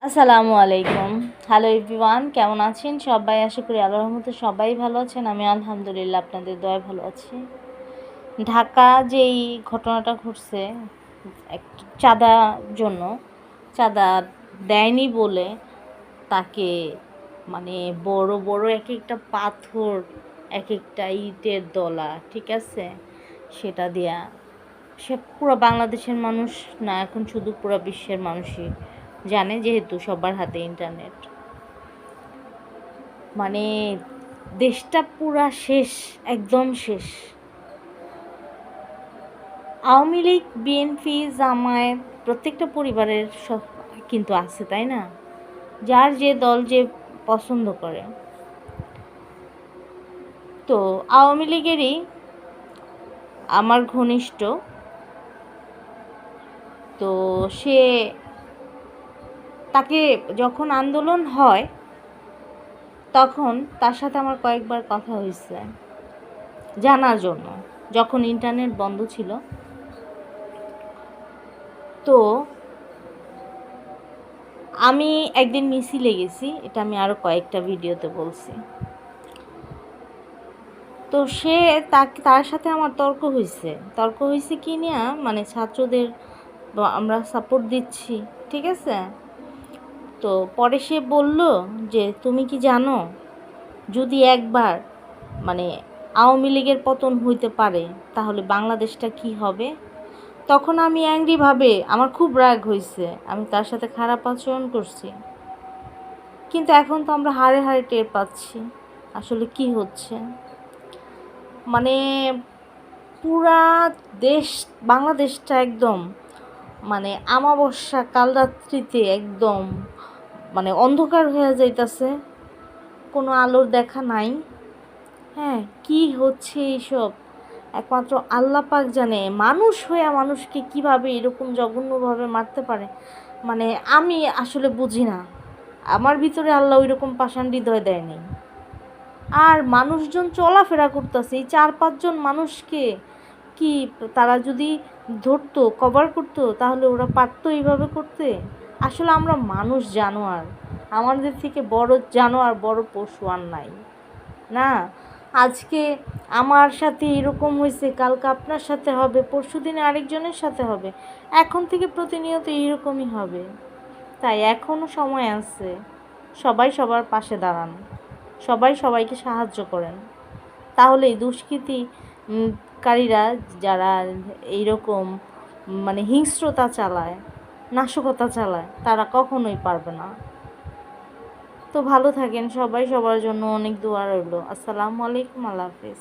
আসসালামু আলাইকুম। Hello everyone, কেমন আছেন সবাই? আশা করি আল্লাহর রহমতে সবাই ভালো আছেন। আমি আলহামদুলিল্লাহ আপনাদের দয়ায় ভালো আছি। ঢাকা যেই ঘটনাটা ঘটছে, জন্য চাঁদা দেয়নি বলে তাকে মানে বড় বড় এক একটা পাথর, এক একটা ইটের দলা, ঠিক আছে, সেটা দেয়া সে পুরো বাংলাদেশের মানুষ না, এখন শুধু পুরো বিশ্বের মানুষই জানে, যেহেতু সবার হাতে ইন্টারনেট। মানে দেশটা পুরা শেষ, একদম শেষ। আওয়ামী লীগ, বিএনপি, জামায়াত প্রত্যেকটা পরিবারের সব কিন্তু আছে, তাই না? যার যে দল যে পছন্দ করে। তো আওয়ামী লীগেরই আমার ঘনিষ্ঠ, তো সে তাকে যখন আন্দোলন হয় তখন তার সাথে আমার কয়েকবার কথা হয়েছে জানার জন্য, যখন ইন্টারনেট বন্ধ ছিল। তো আমি একদিন মিছিলে গেছি, এটা আমি আরও কয়েকটা ভিডিওতে বলছি। তো তার সাথে আমার তর্ক হয়েছে কি নিয়ে, মানে ছাত্রদের আমরা সাপোর্ট দিচ্ছি, ঠিক আছে। তো পরে সে বলল যে তুমি কি জানো, যদি একবার মানে আওয়ামী লীগের পতন হইতে পারে তাহলে বাংলাদেশটা কি হবে। তখন আমি অ্যাংরিভাবে, আমার খুব রাগ হয়েছে, আমি তার সাথে খারাপ আচরণ করছি। কিন্তু এখন তো আমরা হাড়ে হাড়ে টের পাচ্ছি আসলে কি হচ্ছে। মানে পুরা দেশ, বাংলাদেশটা একদম মানে আমাবস্যা কাল রাত্রিতে একদম মানে অন্ধকার হয়ে যাইতাছে, কোনো আলোর দেখা নাই। হ্যাঁ, কি হচ্ছে এইসব একমাত্র আল্লাহ পাক জানে। মানুষ হয়ে মানুষকে কিভাবে এরকম জঘন্যভাবে মারতে পারে, মানে আমি আসলে বুঝি না। আমার ভিতরে আল্লাহ ওই রকম পাষাণ হৃদয় দেয়নি। আর মানুষজন চলাফেরা করতেছে, এই 4-5 জন মানুষকে কি তারা যদি ধরতো, কভার করতো, তাহলে ওরা পারতো এইভাবে করতে? আসলে আমরা মানুষ, জানোয়ার। আমাদের থেকে বড় জানোয়ার, বড় পশু আর নাই না। আজকে আমার সাথে এরকম হয়েছে, কালকে আপনার সাথে হবে, পরশুদিনে আরেকজনের সাথে হবে, এখন থেকে প্রতিনিয়ত এইরকমই হবে। তাই এখনও সময় আছে, সবাই সবার পাশে দাঁড়ান, সবাই সবাইকে সাহায্য করেন। তাহলে এই দুষ্কৃতিকারীরা যারা এইরকম মানে হিংস্রতা চালায়, নাশকতা চালায়, তারা কখনোই পারবে না। তো ভালো থাকেন সবাই, সবার জন্য অনেক দোয়া রইল। আসসালামু আলাইকুম, আল্লাহ হাফেজ।